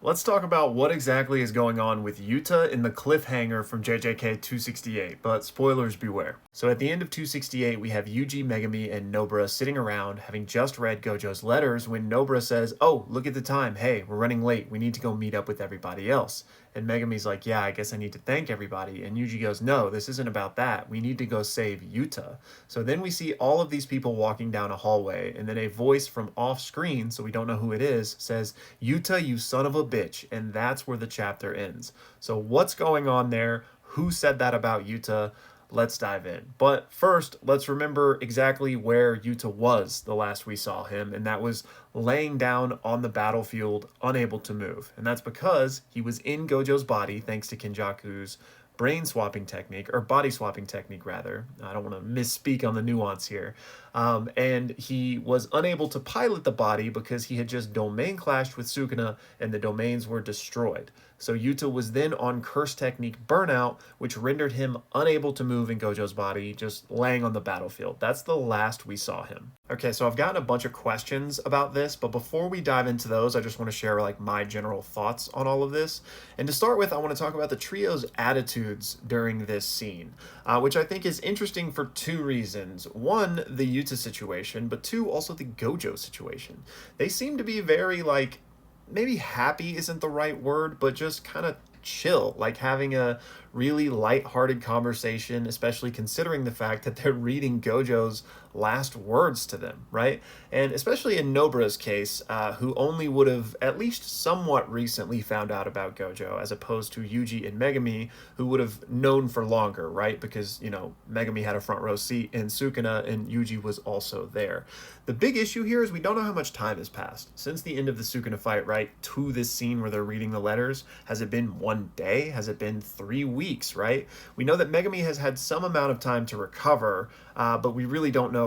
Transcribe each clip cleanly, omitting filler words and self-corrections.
Let's talk about what exactly is going on with Yuta in the cliffhanger from JJK 268, but spoilers beware. So at the end of 268, we have Yuji, Megami, and Nobara sitting around having just read Gojo's letters when Nobara says, "Oh, look at the time. Hey, we're running late. We need to go meet up with everybody else." And Megami's like, "Yeah, I guess I need to thank everybody." And Yuji goes, "No, this isn't about that. We need to go save Yuta." So then we see all of these people walking down a hallway, and then a voice from off screen, so we don't know who it is, says, "Yuta, you son of a bitch." And that's where the chapter ends. So what's going on there? Who said that about Yuta? Let's dive in. But first, let's remember exactly where Yuta was the last we saw him, and that was laying down on the battlefield, unable to move. And that's because he was in Gojo's body thanks to Kenjaku's brain swapping technique, or body swapping technique rather. I don't want to misspeak on the nuance here. And he was unable to pilot the body because he had just domain clashed with Sukuna and the domains were destroyed. So Yuta was then on curse technique burnout, which rendered him unable to move in Gojo's body, just laying on the battlefield. That's the last we saw him. Okay, so I've gotten a bunch of questions about this, but before we dive into those, I just want to share like my general thoughts on all of this. And to start with, I want to talk about the trio's attitudes during this scene, which I think is interesting for two reasons. One, the Yuta situation, but two, also the Gojo situation. They seem to be very like, maybe happy isn't the right word, but just kind of chill, like having a really light-hearted conversation, especially considering the fact that they're reading Gojo's last words to them, right? And especially in Nobara's case, who only would have at least somewhat recently found out about Gojo, as opposed to Yuji and Megami, who would have known for longer, right? Because, you know, Megami had a front row seat in Sukuna, and Yuji was also there. The big issue here is we don't know how much time has passed since the end of the Sukuna fight, right, to this scene where they're reading the letters. Has it been 1 day? Has it been 3 weeks, right? We know that Megami has had some amount of time to recover, but we really don't know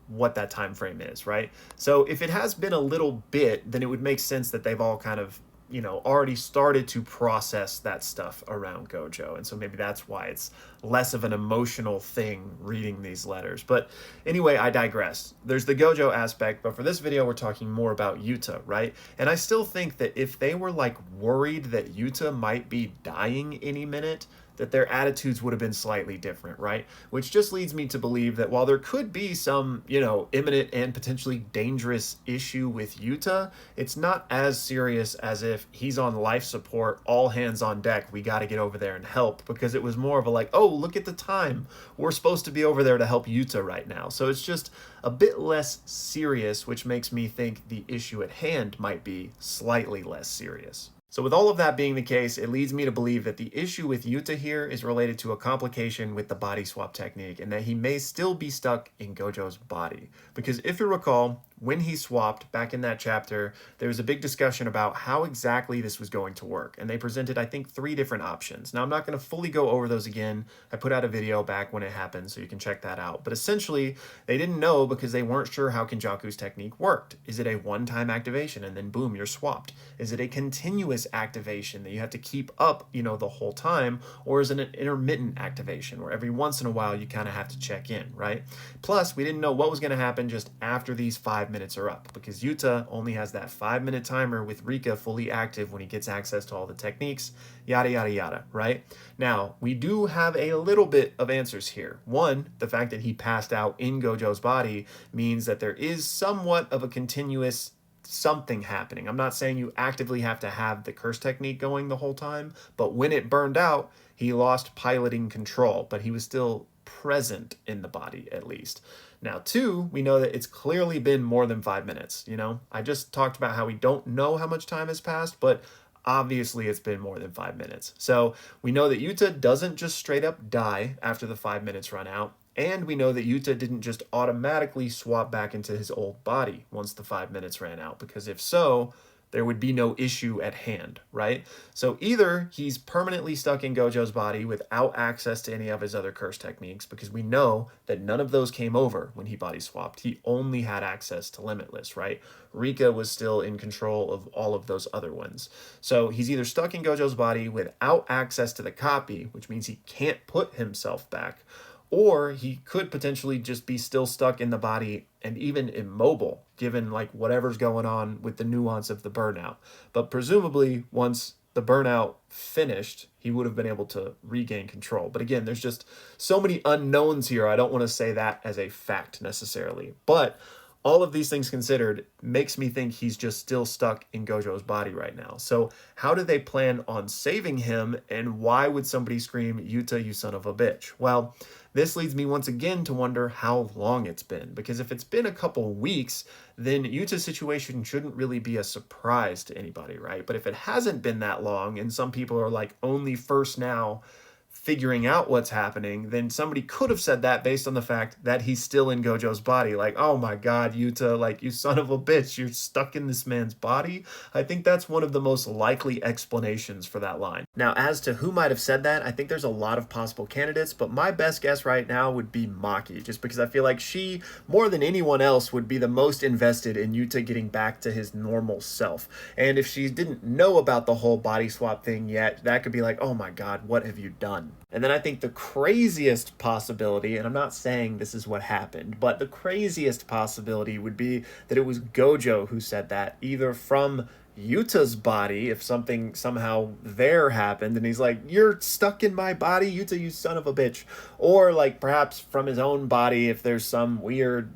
what that time frame is, right? So if it has been a little bit, then it would make sense that they've all kind of, you know, already started to process that stuff around Gojo. And so maybe that's why it's less of an emotional thing reading these letters. But anyway, I digress. There's the Gojo aspect, but for this video, we're talking more about Yuta, right? And I still think that if they were like worried that Yuta might be dying any minute, that their attitudes would have been slightly different, right? Which just leads me to believe that while there could be some, you know, imminent and potentially dangerous issue with Yuta, it's not as serious as if he's on life support, all hands on deck, we got to get over there and help, because it was more of a like, oh, look at the time. We're supposed to be over there to help Yuta right now. So it's just a bit less serious, which makes me think the issue at hand might be slightly less serious. So with all of that being the case, it leads me to believe that the issue with Yuta here is related to a complication with the body swap technique, and that he may still be stuck in Gojo's body. Because if you recall, when he swapped back in that chapter, there was a big discussion about how exactly this was going to work. And they presented, I think, 3 different options. Now, I'm not going to fully go over those again. I put out a video back when it happened, so you can check that out. But essentially, they didn't know because they weren't sure how Kenjaku's technique worked. Is it a one-time activation and then boom, you're swapped? Is it a continuous activation that you have to keep up, you know, the whole time? Or is it an intermittent activation where every once in a while you kind of have to check in, right? Plus, we didn't know what was going to happen just after these 5 minutes are up, because Yuta only has that 5-minute timer with Rika fully active when he gets access to all the techniques, yada yada yada, right? Now, we do have a little bit of answers here. One, the fact that he passed out in Gojo's body means that there is somewhat of a continuous something happening. I'm not saying you actively have to have the curse technique going the whole time, but when it burned out, he lost piloting control, but he was still present in the body at least. Now, 2, we know that it's clearly been more than 5 minutes. You know, I just talked about how we don't know how much time has passed, but obviously it's been more than 5 minutes. So we know that Yuta doesn't just straight up die after the 5 minutes run out. And we know that Yuta didn't just automatically swap back into his old body once the 5 minutes ran out, because if so, there would be no issue at hand, right? So either he's permanently stuck in Gojo's body without access to any of his other curse techniques, because we know that none of those came over when he body swapped. He only had access to Limitless, right? Rika was still in control of all of those other ones. So he's either stuck in Gojo's body without access to the copy, which means he can't put himself back, or he could potentially just be still stuck in the body and even immobile, given like whatever's going on with the nuance of the burnout. But presumably, once the burnout finished, he would have been able to regain control. But again, there's just so many unknowns here. I don't want to say that as a fact necessarily. But all of these things considered makes me think he's just still stuck in Gojo's body right now. So how do they plan on saving him, and why would somebody scream, "Yuta, you son of a bitch"? Well, this leads me once again to wonder how long it's been, because if it's been a couple weeks, then Yuta's situation shouldn't really be a surprise to anybody, right? But if it hasn't been that long, and some people are like only first now figuring out what's happening, then somebody could have said that based on the fact that he's still in Gojo's body. Like, oh my God, Yuta, like, you son of a bitch, you're stuck in this man's body. I think that's one of the most likely explanations for that line. Now, as to who might have said that, I think there's a lot of possible candidates, but my best guess right now would be Maki, just because I feel like she, more than anyone else, would be the most invested in Yuta getting back to his normal self. And if she didn't know about the whole body swap thing yet, that could be like, oh my God, what have you done? And then I think the craziest possibility, and I'm not saying this is what happened, but the craziest possibility would be that it was Gojo who said that, either from Yuta's body, if something somehow there happened and he's like, "You're stuck in my body, Yuta, you son of a bitch," or like perhaps from his own body if there's some weird,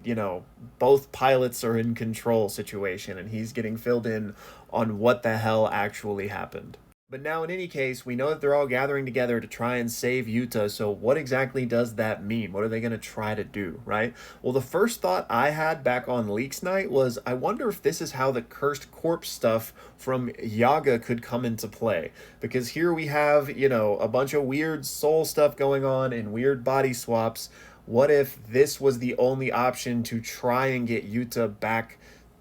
both pilots are in control situation and he's getting filled in on what the hell actually happened. But now, in any case, we know that they're all gathering together to try and save Yuta, so what exactly does that mean? What are they going to try to do, right? Well, the first thought I had back on Leaks Night was, I wonder if this is how the cursed corpse stuff from Yaga could come into play. Because here we have, a bunch of weird soul stuff going on and weird body swaps. What if this was the only option to try and get Yuta back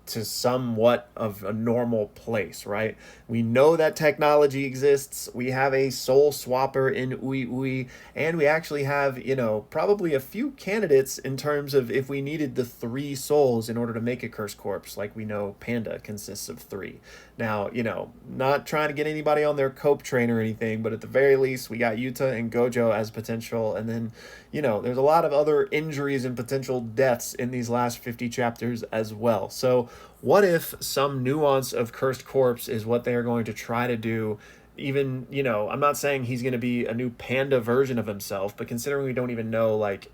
to somewhat of a normal place, right? We know that technology exists. We have a soul swapper in Ui Ui, and we actually have, probably a few candidates in terms of if we needed the 3 souls in order to make a cursed corpse, like we know Panda consists of 3. Now, not trying to get anybody on their cope train or anything, but at the very least, we got Yuta and Gojo as potential, and then, there's a lot of other injuries and potential deaths in these last 50 chapters as well. So what if some nuance of cursed corpse is what they are going to try to do? Even, I'm not saying he's going to be a new Panda version of himself, but considering we don't even know, like,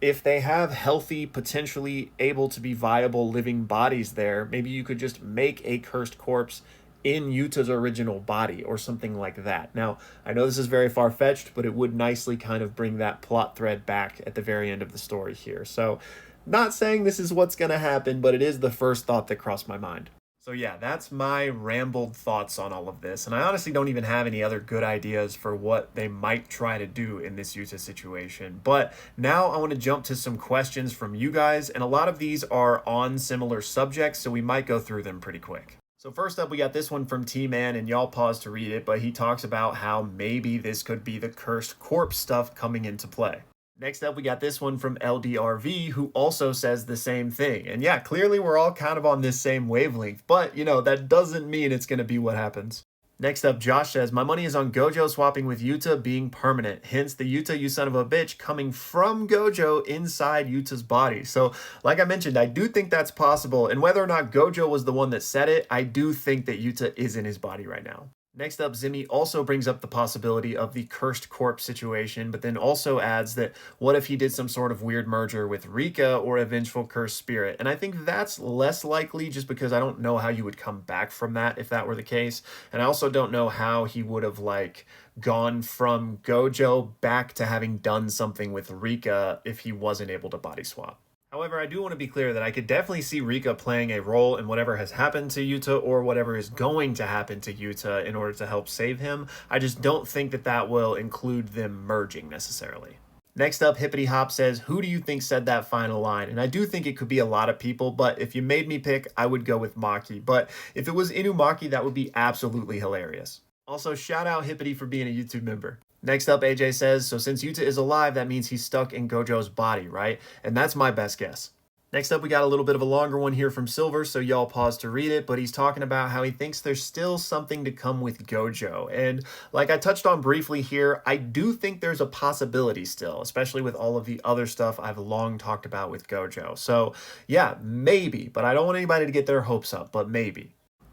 if they have healthy, potentially able to be viable living bodies there, maybe you could just make a cursed corpse in Yuta's original body or something like that. Now, I know this is very far-fetched, but it would nicely kind of bring that plot thread back at the very end of the story here. So, not saying this is what's going to happen, but it is the first thought that crossed my mind. So yeah, that's my rambled thoughts on all of this, and I honestly don't even have any other good ideas for what they might try to do in this Yuta situation. But now I want to jump to some questions from you guys, and a lot of these are on similar subjects, so we might go through them pretty quick. So first up, we got this one from T-Man, and y'all pause to read it, but he talks about how maybe this could be the cursed corpse stuff coming into play. Next up, we got this one from LDRV, who also says the same thing. And yeah, clearly we're all kind of on this same wavelength, but, that doesn't mean it's going to be what happens. Next up, Josh says, my money is on Gojo swapping with Yuta being permanent. Hence, the Yuta, you son of a bitch, coming from Gojo inside Yuta's body. So, like I mentioned, I do think that's possible. And whether or not Gojo was the one that said it, I do think that Yuta is in his body right now. Next up, Zimmy also brings up the possibility of the cursed corpse situation, but then also adds that what if he did some sort of weird merger with Rika or a vengeful cursed spirit? And I think that's less likely just because I don't know how you would come back from that if that were the case. And I also don't know how he would have gone from Gojo back to having done something with Rika if he wasn't able to body swap. However, I do want to be clear that I could definitely see Rika playing a role in whatever has happened to Yuta or whatever is going to happen to Yuta in order to help save him. I just don't think that that will include them merging necessarily. Next up, Hippity Hop says, who do you think said that final line? And I do think it could be a lot of people, but if you made me pick, I would go with Maki. But if it was Inumaki, that would be absolutely hilarious. Also, shout out Hippity for being a YouTube member. Next up, AJ says, so since Yuta is alive, that means he's stuck in Gojo's body, right? And that's my best guess. Next up, we got a little bit of a longer one here from Silver, so y'all pause to read it, but he's talking about how he thinks there's still something to come with Gojo. And like I touched on briefly here, I do think there's a possibility still, especially with all of the other stuff I've long talked about with Gojo. So yeah, maybe, but I don't want anybody to get their hopes up, but maybe.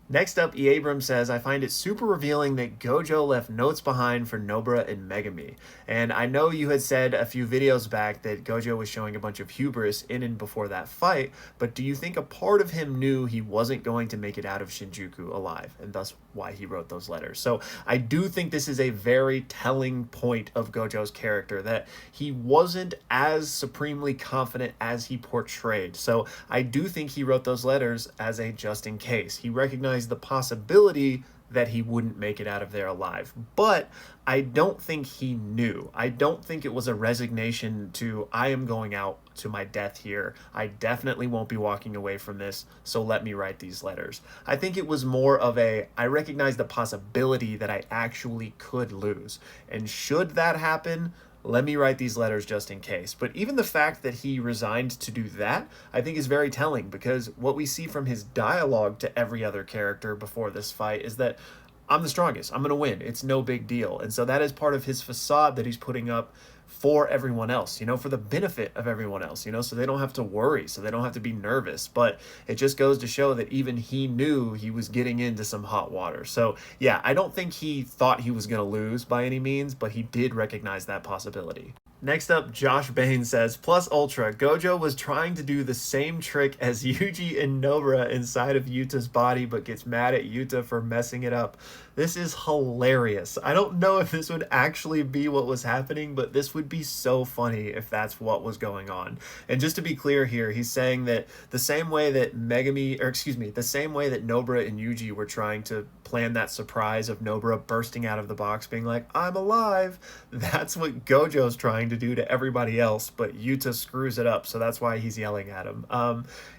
Next up, E. Abrams says, I find it super revealing that Gojo left notes behind for Nobara and Megami. And I know you had said a few videos back that Gojo was showing a bunch of hubris in and before that fight, but do you think a part of him knew he wasn't going to make it out of Shinjuku alive, and thus why he wrote those letters? So I do think this is a very telling point of Gojo's character, that he wasn't as supremely confident as he portrayed. So I do think he wrote those letters as a just in case. He recognized the possibility that he wouldn't make it out of there alive. But I don't think he knew. I don't think it was a resignation to, I am going out to my death here. I definitely won't be walking away from this, so let me write these letters. I think it was more of a, I recognize the possibility that I actually could lose. And should that happen, let me write these letters just in case. But even the fact that he resigned to do that, I think is very telling, because what we see from his dialogue to every other character before this fight is that I'm the strongest, I'm going to win, it's no big deal. And so that is part of his facade that he's putting up for everyone else, for the benefit of everyone else, so they don't have to worry, so they don't have to be nervous. But it just goes to show that even he knew he was getting into some hot water. So yeah, I don't think he thought he was going to lose by any means, but he did recognize that possibility. Next up, Josh Bain says, plus ultra, Gojo was trying to do the same trick as Yuji and Nobara inside of Yuta's body, but gets mad at Yuta for messing it up. This is hilarious. I don't know if this would actually be what was happening, but this would be so funny if that's what was going on. And just to be clear here, he's saying that the same way that the same way that Nobara and Yuji were trying to plan that surprise of Nobara bursting out of the box being like, I'm alive, that's what Gojo's trying to do to everybody else, but Yuta screws it up, so that's why he's yelling at him.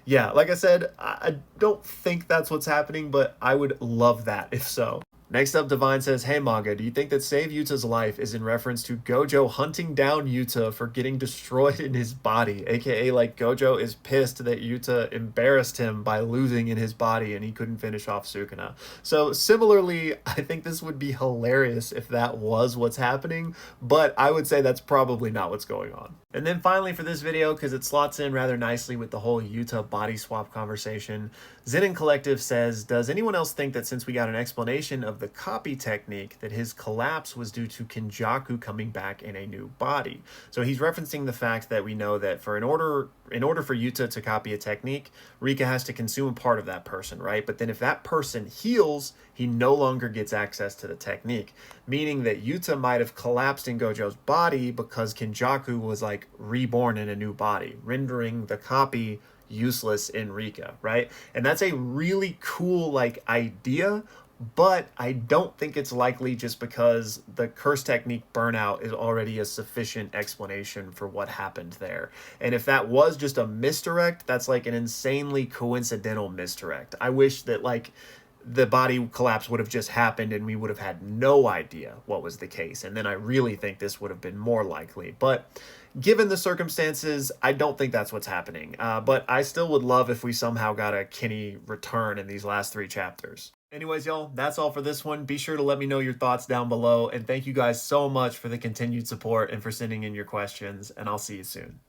Yeah, like I said, I don't think that's what's happening, but I would love that if so. Next up, Divine says, hey Manga, do you think that Save Yuta's Life is in reference to Gojo hunting down Yuta for getting destroyed in his body? AKA like Gojo is pissed that Yuta embarrassed him by losing in his body and he couldn't finish off Sukuna. So similarly, I think this would be hilarious if that was what's happening, but I would say that's probably not what's going on. And then finally for this video, because it slots in rather nicely with the whole Yuta body swap conversation, Zenin Collective says, does anyone else think that since we got an explanation of the copy technique, that his collapse was due to Kenjaku coming back in a new body? So he's referencing the fact that we know that in order for Yuta to copy a technique, Rika has to consume a part of that person, right? But then if that person heals, he no longer gets access to the technique, meaning that Yuta might have collapsed in Gojo's body because Kenjaku was like reborn in a new body, rendering the copy useless in Rika, right? And that's a really cool idea, but I don't think it's likely, just because the curse technique burnout is already a sufficient explanation for what happened there. And if that was just a misdirect, that's like an insanely coincidental misdirect. I wish that the body collapse would have just happened and we would have had no idea what was the case. And then I really think this would have been more likely. But given the circumstances, I don't think that's what's happening. But I still would love if we somehow got a Kinney return in these last 3 chapters. Anyways, y'all, that's all for this one. Be sure to let me know your thoughts down below. And thank you guys so much for the continued support and for sending in your questions. And I'll see you soon.